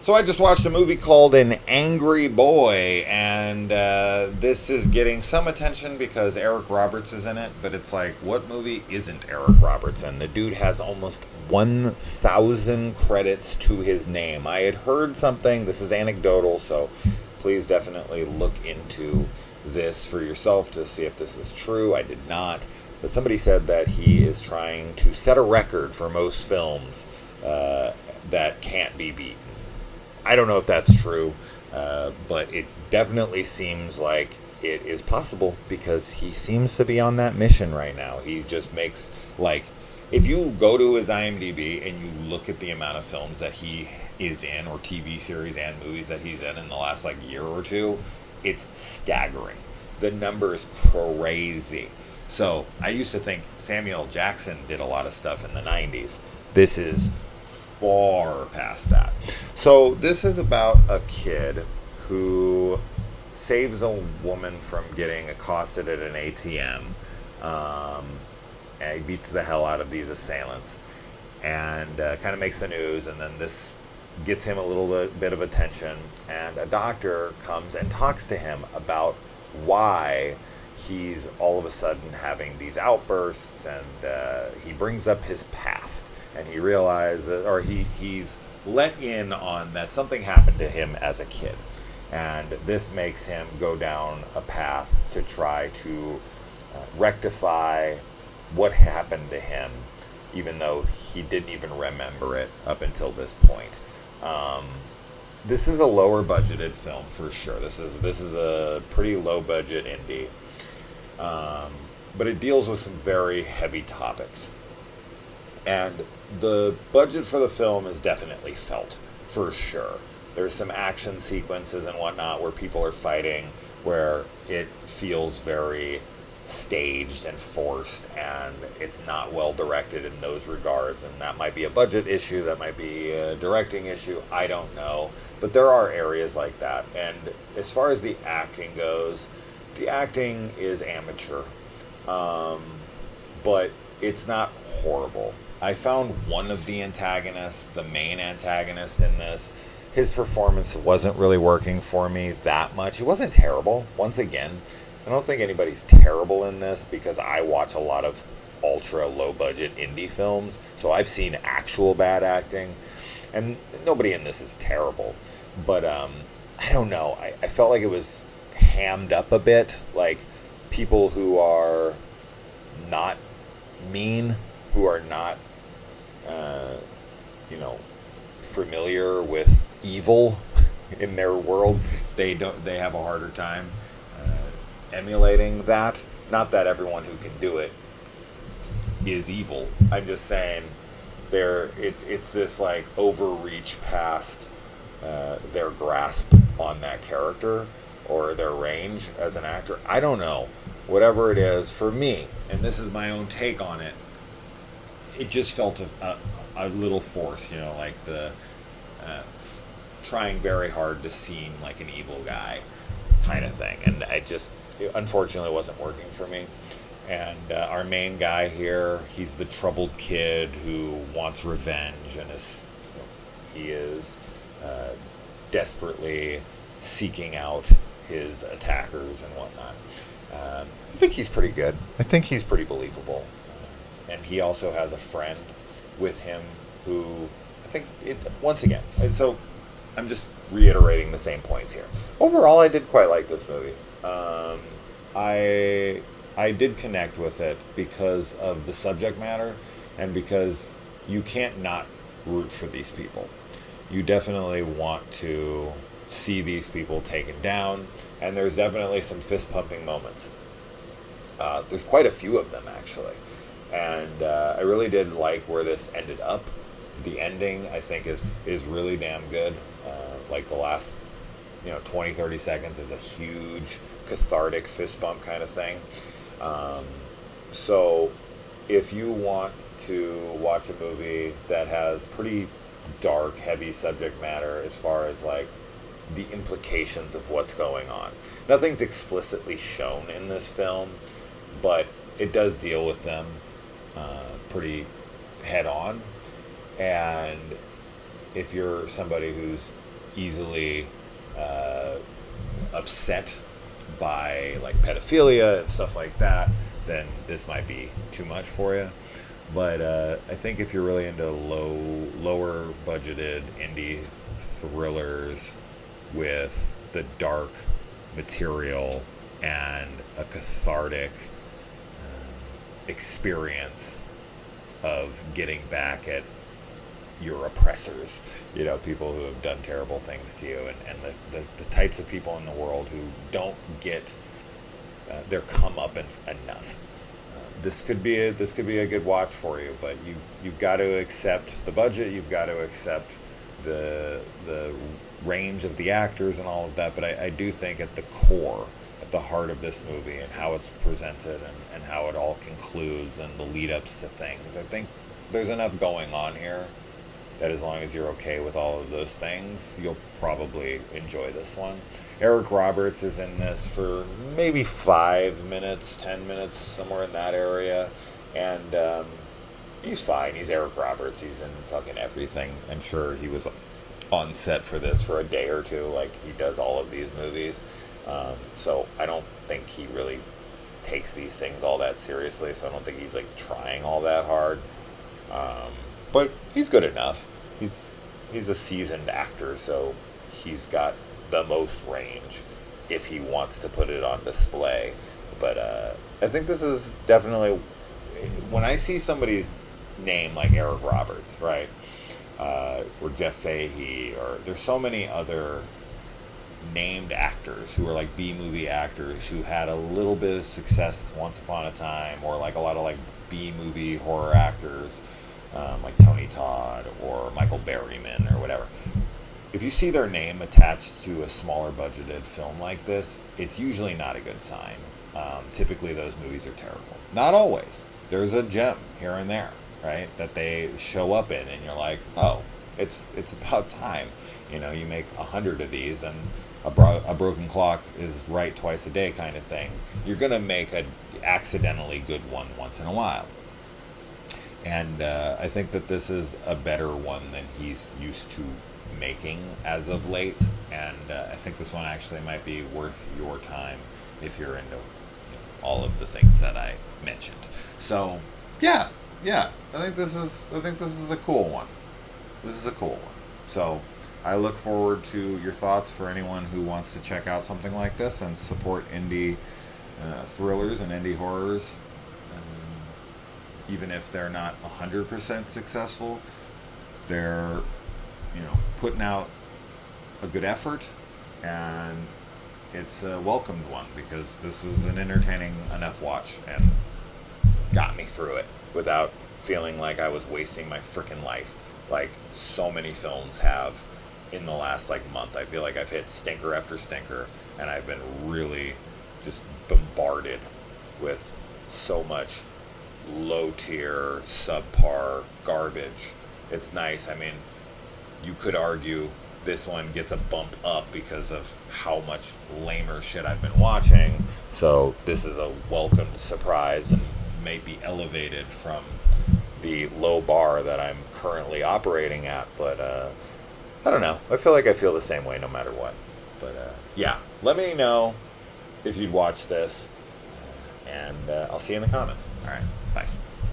So I just watched a movie called An Angry Boy, and this is getting some attention because Eric Roberts is in it. But it's like, what movie isn't Eric Roberts in? The dude has almost 1,000 credits to his name. I had heard something. This is anecdotal, so please definitely look into this for yourself to see if this is true. I did not, but somebody said that he is trying to set a record for most films that can't be beaten. I don't know if that's true, but it definitely seems like it is possible because he seems to be on that mission right now. He just makes, like, if you go to his IMDb and you look at the amount of films that he is in, or TV series and movies that he's in the last, like, year or two, it's staggering. The number is crazy. So I used to think Samuel Jackson did a lot of stuff in the 90s. This is far past that. So this is about a kid who saves a woman from getting accosted at an ATM. And he beats the hell out of these assailants and kind of makes the news. And then this gets him a little bit of attention. And a doctor comes and talks to him about why he's all of a sudden having these outbursts. And he brings up his past. And he realizes, or he's let in on that something happened to him as a kid. And this makes him go down a path to try to rectify what happened to him, even though he didn't even remember it up until this point. This is a lower budgeted film for sure. This is a pretty low budget indie. But it deals with some very heavy topics. And the budget for the film is definitely felt, for sure. There's some action sequences and whatnot where people are fighting, where it feels very staged and forced, and it's not well directed in those regards. And that might be a budget issue, that might be a directing issue, I don't know. But there are areas like that. And as far as the acting goes, the acting is amateur. But it's not horrible. I found one of the antagonists, the main antagonist in this, his performance wasn't really working for me that much. He wasn't terrible. Once again, I don't think anybody's terrible in this because I watch a lot of ultra low budget indie films, so I've seen actual bad acting, and nobody in this is terrible. But I don't know. I felt like it was hammed up a bit, like people who are not mean, who are not familiar with evil in their world, they have a harder time emulating that. Not that everyone who can do it is evil. I'm just saying it's this like overreach past their grasp on that character or their range as an actor. I don't know. Whatever it is, for me, and this is my own take on it, it just felt a little forced, like the trying very hard to seem like an evil guy kind of thing. And it unfortunately wasn't working for me. And our main guy here, he's the troubled kid who wants revenge, and he is desperately seeking out his attackers and whatnot. I think he's pretty good. I think he's pretty believable. And he also has a friend with him who once again, and so I'm just reiterating the same points here. Overall, I did quite like this movie. I did connect with it because of the subject matter and because you can't not root for these people. You definitely want to see these people taken down, and there's definitely some fist-pumping moments. There's quite a few of them, actually. And I really did like where this ended up. The ending, I think, is really damn good. Like the last 20, 30 seconds is a huge cathartic fist bump kind of thing. So if you want to watch a movie that has pretty dark, heavy subject matter as far as like the implications of what's going on. Nothing's explicitly shown in this film, but it does deal with them pretty head on. And if you're somebody who's easily upset by like pedophilia and stuff like that, then this might be too much for you. But I think if you're really into lower budgeted indie thrillers with the dark material and a cathartic experience of getting back at your oppressors, people who have done terrible things to you, and the types of people in the world who don't get their comeuppance enough. This could be a good watch for you, but you've got to accept the budget, you've got to accept the range of the actors and all of that. But I do think at the core, at the heart of this movie and how it's presented and how it all concludes and the lead ups to things, I think there's enough going on here that as long as you're okay with all of those things, you'll probably enjoy this one. Eric Roberts is in this for maybe 5 minutes, 10 minutes, somewhere in that area. And he's fine. He's Eric Roberts. He's in fucking everything. I'm sure he was on set for this for a day or two, like he does all of these movies. So I don't think he really takes these things all that seriously. So I don't think he's like trying all that hard. But he's good enough. He's a seasoned actor, so he's got the most range if he wants to put it on display. But I think this is definitely, when I see somebody's name like Eric Roberts, right, or Jeff Fahey, or there's so many other named actors who are like B-movie actors who had a little bit of success once upon a time, or like a lot of like B-movie horror actors, like Tony Todd or Michael Berryman or whatever. If you see their name attached to a smaller budgeted film like this, it's usually not a good sign. Typically those movies are terrible. Not always. There's a gem here and there, right, that they show up in, and you're like, oh, it's about time. You make 100 of these, and a broken clock is right twice a day kind of thing. You're going to make an accidentally good one once in a while. And I think that this is a better one than he's used to making as of late. And I think this one actually might be worth your time if you're into all of the things that I mentioned. So yeah, I think this is a cool one. This is a cool one. So I look forward to your thoughts for anyone who wants to check out something like this and support indie thrillers and indie horrors. Even if they're not 100% successful, they're, putting out a good effort, and it's a welcomed one, because this is an entertaining enough watch and got me through it without feeling like I was wasting my freaking life, like so many films have in the last month. I feel like I've hit stinker after stinker, and I've been really just bombarded with so much low tier, subpar garbage. It's nice. I mean, you could argue this one gets a bump up because of how much lamer shit I've been watching. So this is a welcomed surprise and may be elevated from the low bar that I'm currently operating at. But I don't know. I feel like I feel the same way no matter what. But yeah, let me know if you'd watch this, and I'll see you in the comments. All right.